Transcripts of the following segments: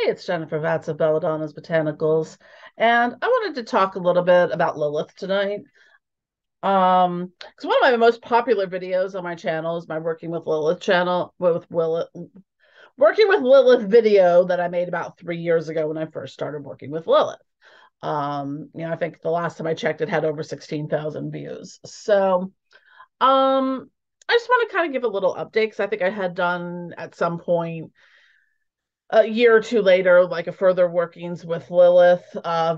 it's Jennifer Vatz of Belladonna's Botanicals, and I wanted to talk a little bit about Lilith tonight. Because one of my most popular videos on my channel is my Working with Lilith channel, Working with Lilith video that I made about 3 years ago when I first started working with Lilith. I think the last time I checked, it had over 16,000 views. I just want to kind of give a little update because I think I had done at some point a year or two later, like a further workings with Lilith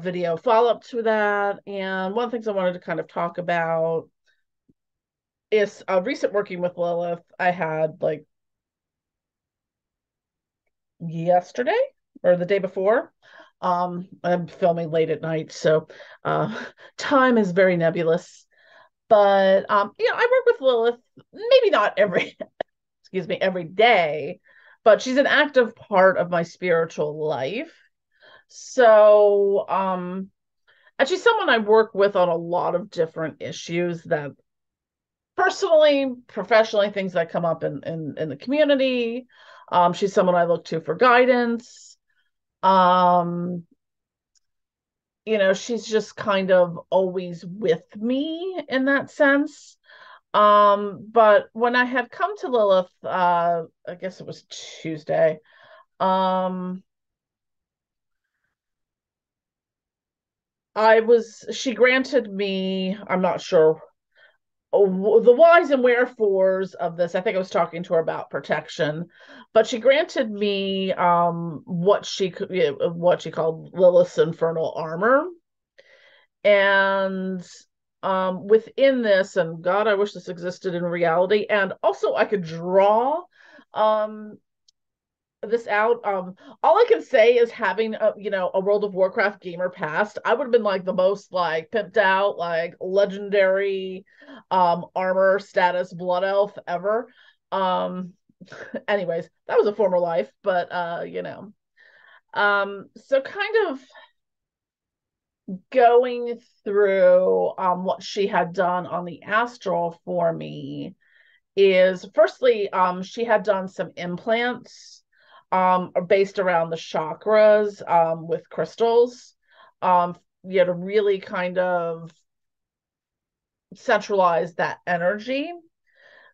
video follow up to that. And one of the things I wanted to kind of talk about is recent working with Lilith. I had like yesterday or the day before. I'm filming late at night, so time is very nebulous. But I work with Lilith, maybe not every, excuse me, every day, but she's an active part of my spiritual life. And she's someone I work with on a lot of different issues that personally, professionally, things that come up in the community. She's someone I look to for guidance. Um, she's just kind of always with me in that sense. But when I had come to Lilith, I guess it was Tuesday, um, she granted me, I'm not sure the whys and wherefores of this. I think I was talking to her about protection, but she granted me what she called Lilith's infernal armor. And within this, and God, I wish this existed in reality. And also I could draw um this out. All I can say is having a World of Warcraft gamer past, I would have been like the most like pimped out, like legendary armor status blood elf ever. Um Anyways, that was a former life, but so kind of going through what she had done on the astral for me is firstly, she had done some implants based around the chakras with crystals, um, to really kind of centralize that energy.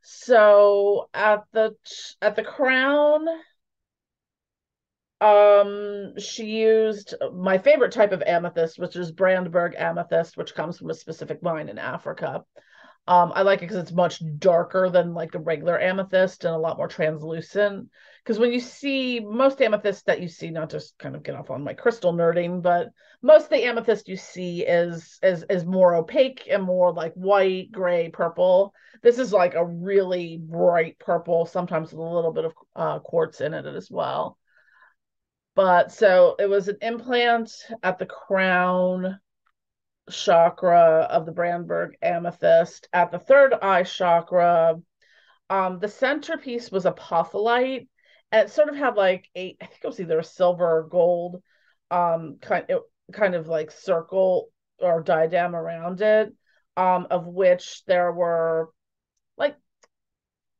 So at the crown, she used my favorite type of amethyst, which is Brandberg amethyst, which comes from a specific mine in Africa. I like it because it's much darker than like the regular amethyst and a lot more translucent. Because when you see most amethyst that you see, not just kind of get off on my crystal nerding, but most of the amethyst you see is more opaque and more like white, gray, purple. This is like a really bright purple, sometimes with a little bit of quartz in it as well. But so it was an implant at the crown chakra of the Brandberg amethyst. At the third eye chakra, the centerpiece was apophyllite, and it sort of had like I think it was either a silver or gold, kind of like circle or diadem around it, of which there were like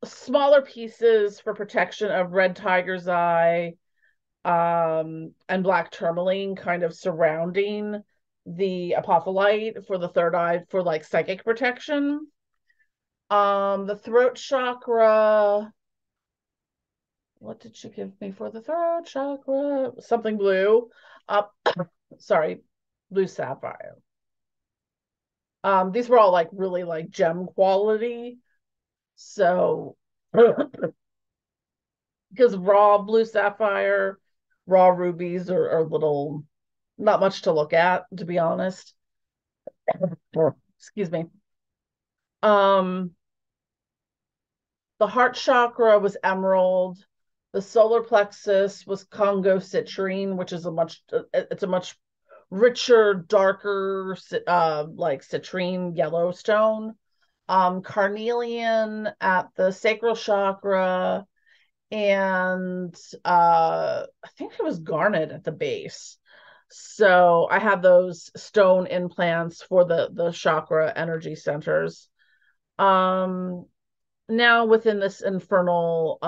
smaller pieces for protection of red tiger's eye, and black tourmaline kind of surrounding the apophyllite for the third eye for like psychic protection. The throat chakra, what did she give me for the throat chakra? Something blue. Uh, sorry, blue sapphire. These were all like really like gem quality. So because raw blue sapphire, raw rubies are little, not much to look at, to be honest. Excuse me. Um, the heart chakra was emerald. The solar plexus was Congo citrine, which is it's a much richer, darker, like citrine yellow stone. Carnelian at the sacral chakra, and I think it was garnet at the base. So I had those stone implants for the chakra energy centers. Um, Now within this infernal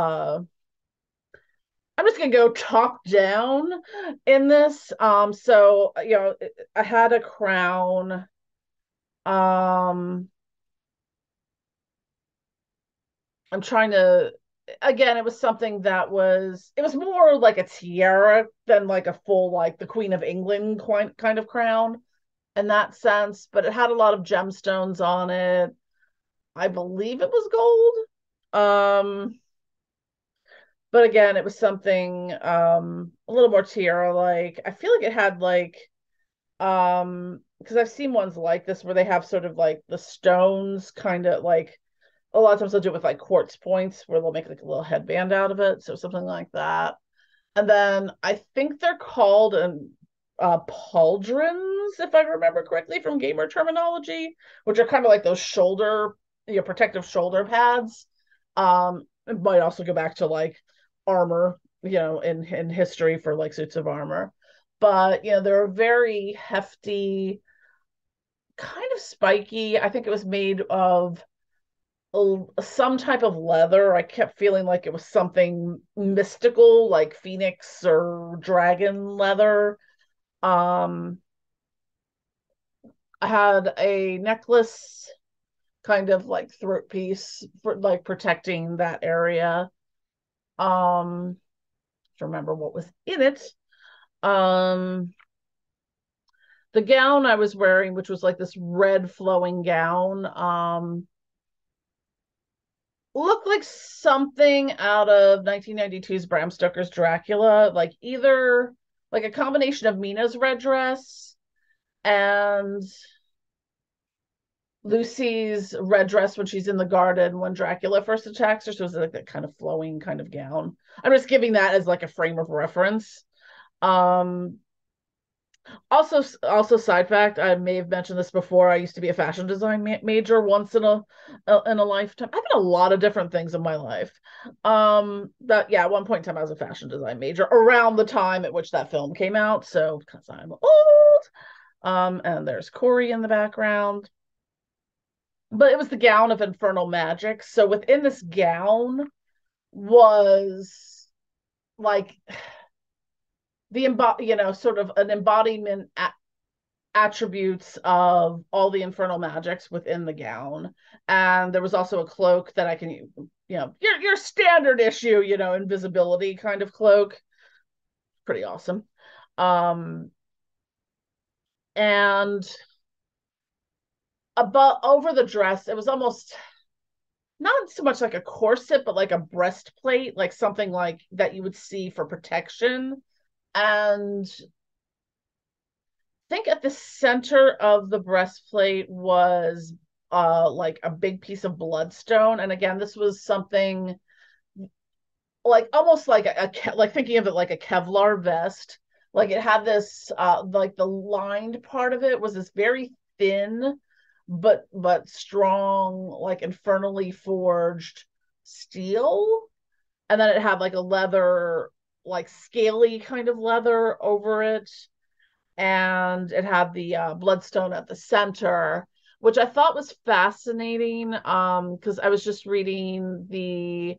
I'm just gonna go top down in this. So I had a crown. Um, I'm trying to again, it was something that was more like a tiara than like a full like the Queen of England kind of crown in that sense, but it had a lot of gemstones on it. I believe it was gold. But again, it was something a little more tiara like. I feel like it had like because I've seen ones like this where they have sort of like the stones kind of like a lot of times they'll do it with like quartz points where they'll make like a little headband out of it. So something like that. And then I think they're called pauldrons, if I remember correctly from gamer terminology, which are kind of like those shoulder, protective shoulder pads. It might also go back to like armor, in history for like suits of armor. But they're very hefty, kind of spiky. I think it was made of some type of leather. I kept feeling like it was something mystical, like phoenix or dragon leather. Um, I had a necklace, kind of like throat piece for like protecting that area. To remember what was in it. Um, the gown I was wearing, which was like this red flowing gown, looked like something out of 1992's Bram Stoker's Dracula, like either like a combination of Mina's red dress and Lucy's red dress when she's in the garden when Dracula first attacks her. So it's like that kind of flowing kind of gown. I'm just giving that as like a frame of reference. Um, also, side fact, I may have mentioned this before. I used to be a fashion design major once in a lifetime. I've been a lot of different things in my life. But yeah, at one point in time, I was a fashion design major around the time at which that film came out. So because I'm old, and there's Corey in the background. But it was the gown of infernal magic. So within this gown was like sort of an embodiment attributes of all the infernal magics within the gown. And there was also a cloak that I can, your standard issue, invisibility kind of cloak. Pretty awesome. Um, and above over the dress, it was almost not so much like a corset, but like a breastplate, like something like that you would see for protection. And think at the center of the breastplate was like a big piece of bloodstone. And again, this was something like almost like like thinking of it like a Kevlar vest. Like it had this like the lined part of it was this very thin but strong, like infernally forged steel. And then it had like a leather, like scaly kind of leather over it, and it had the bloodstone at the center, which I thought was fascinating. Because I was just reading the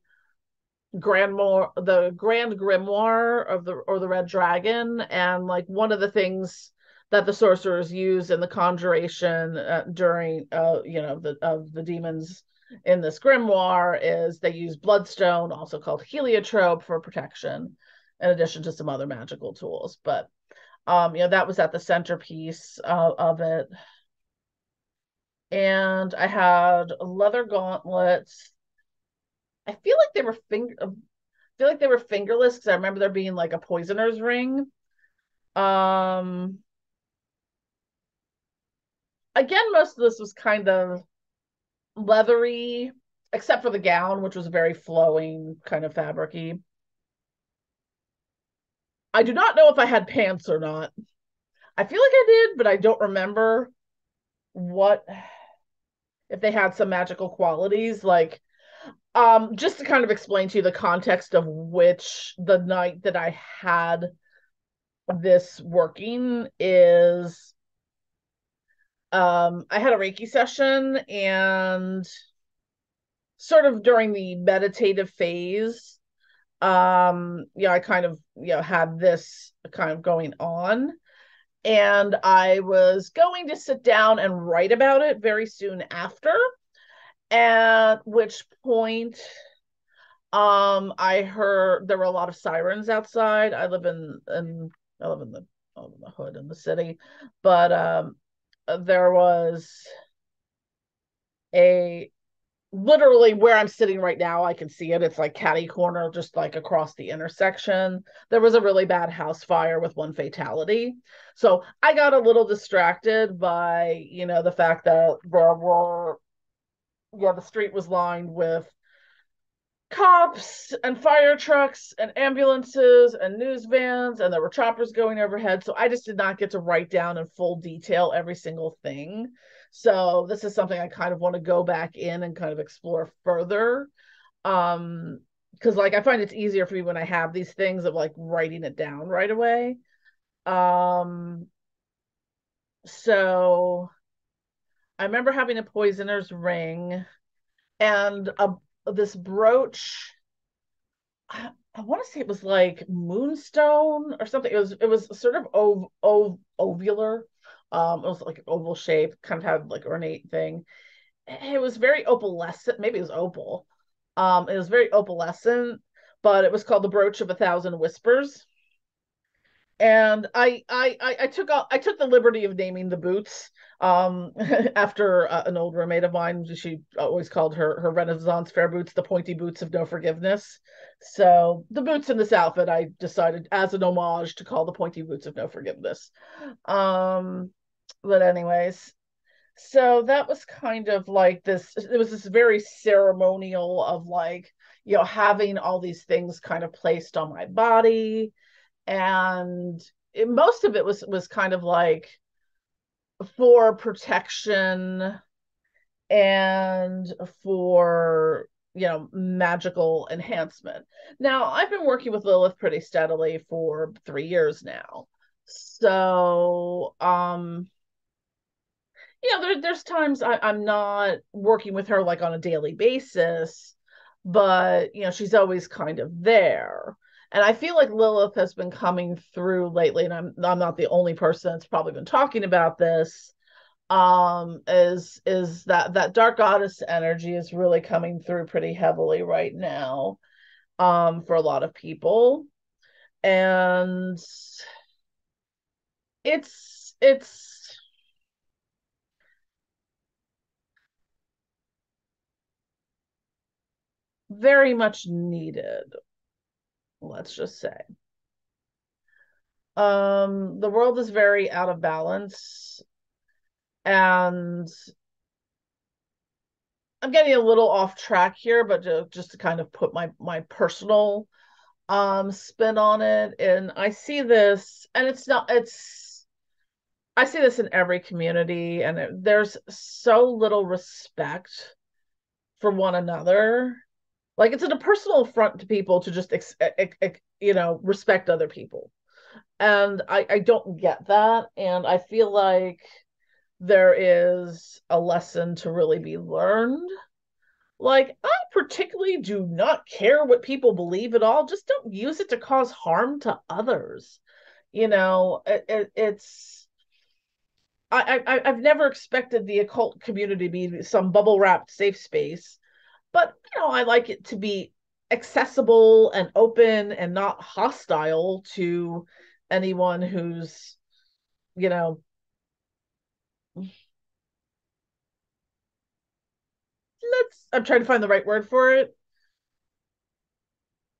Grand Grimoire of the Red Dragon, and like one of the things that the sorcerers use in the conjuration during the demons in this grimoire is they use bloodstone, also called heliotrope, for protection, in addition to some other magical tools. But that was at the centerpiece of it. And I had leather gauntlets. I feel like they were fingerless because I remember there being like a poisoner's ring. Um, Again, most of this was kind of leathery, except for the gown, which was very flowing, kind of fabricy. I do not know if I had pants or not. I feel like I did, but I don't remember what if they had some magical qualities. Like, just to kind of explain to you the context of which the night that I had this working is, I had a Reiki session, and sort of during the meditative phase, I kind of, had this kind of going on, and I was going to sit down and write about it very soon after, at which point I heard there were a lot of sirens outside. I live in the hood in the city, but there was a literally where I'm sitting right now, I can see it. It's like catty corner, just like across the intersection. There was a really bad house fire with one fatality. So I got a little distracted by, the fact that the street was lined with cops and fire trucks and ambulances and news vans, and there were choppers going overhead. So I just did not get to write down in full detail every single thing. So this is something I kind of want to go back in and kind of explore further. Because like I find it's easier for me when I have these things of like writing it down right away. Um, so I remember having a poisoner's ring and this brooch. I want to say it was like moonstone or something. It was sort of ovular. It was like oval shape, kind of had like ornate thing. It was very opalescent. Maybe it was opal. It was very opalescent, but it was called the Brooch of a Thousand Whispers. And I took the liberty of naming the boots after an old roommate of mine. She always called her Renaissance fair boots the pointy boots of no forgiveness. So the boots in this outfit I decided as an homage to call the pointy boots of no forgiveness. um but anyways, so that was kind of like this. It was this very ceremonial of like, having all these things kind of placed on my body, and most of it was kind of like for protection and for magical enhancement. Now I've been working with Lilith pretty steadily for 3 years now, so there's times I'm not working with her like on a daily basis, but she's always kind of there. And I feel like Lilith has been coming through lately, and I'm not the only person that's probably been talking about this. Is that dark goddess energy is really coming through pretty heavily right now, for a lot of people. And it's very much needed, let's just say. The world is very out of balance, and I'm getting a little off track here, but just to kind of put my personal spin on it. And I see this, and I see this in every community, and there's so little respect for one another. Like it's a personal affront to people to just respect other people. And I don't get that. And I feel like there is a lesson to really be learned. Like, I particularly do not care what people believe at all. Just don't use it to cause harm to others. It's I've never expected the occult community to be some bubble wrapped safe space, but I like it to be accessible and open and not hostile to anyone who's you know I'm trying to find the right word for it.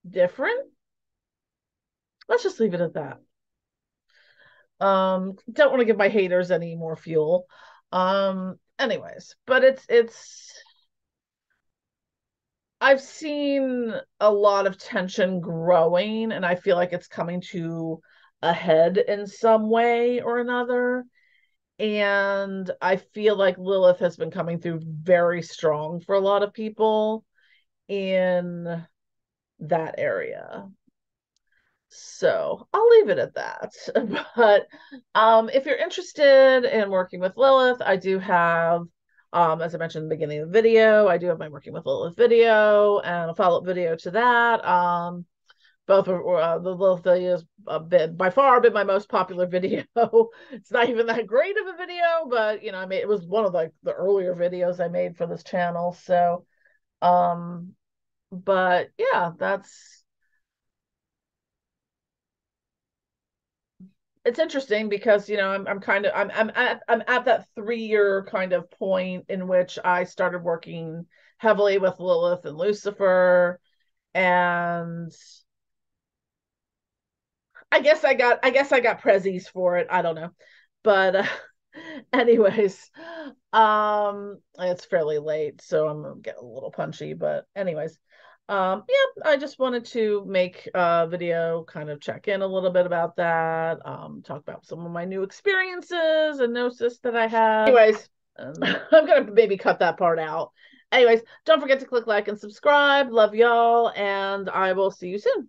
Different. Let's just leave it at that. Don't want to give my haters any more fuel. Anyways, but it's I've seen a lot of tension growing, and I feel like it's coming to a head in some way or another. And I feel like Lilith has been coming through very strong for a lot of people in that area. So I'll leave it at that. But if you're interested in working with Lilith, I do have, as I mentioned in the beginning of the video, I do have my working with Lilith video and a follow-up video to that. Both are the Lilith is by far been my most popular video. It's not even that great of a video, but I made it was one of the earlier videos I made for this channel. So, um, but yeah, it's interesting because I'm kind of I'm at that 3 year kind of point in which I started working heavily with Lilith and Lucifer, and I guess I got prezzies for it. I don't know. But anyways, it's fairly late, so I'm gonna get a little punchy, but anyways, yeah, I just wanted to make a video, kind of check in a little bit about that, talk about some of my new experiences and gnosis that I had. Anyways, I'm gonna maybe cut that part out. Anyways, don't forget to click like and subscribe. Love y'all, and I will see you soon.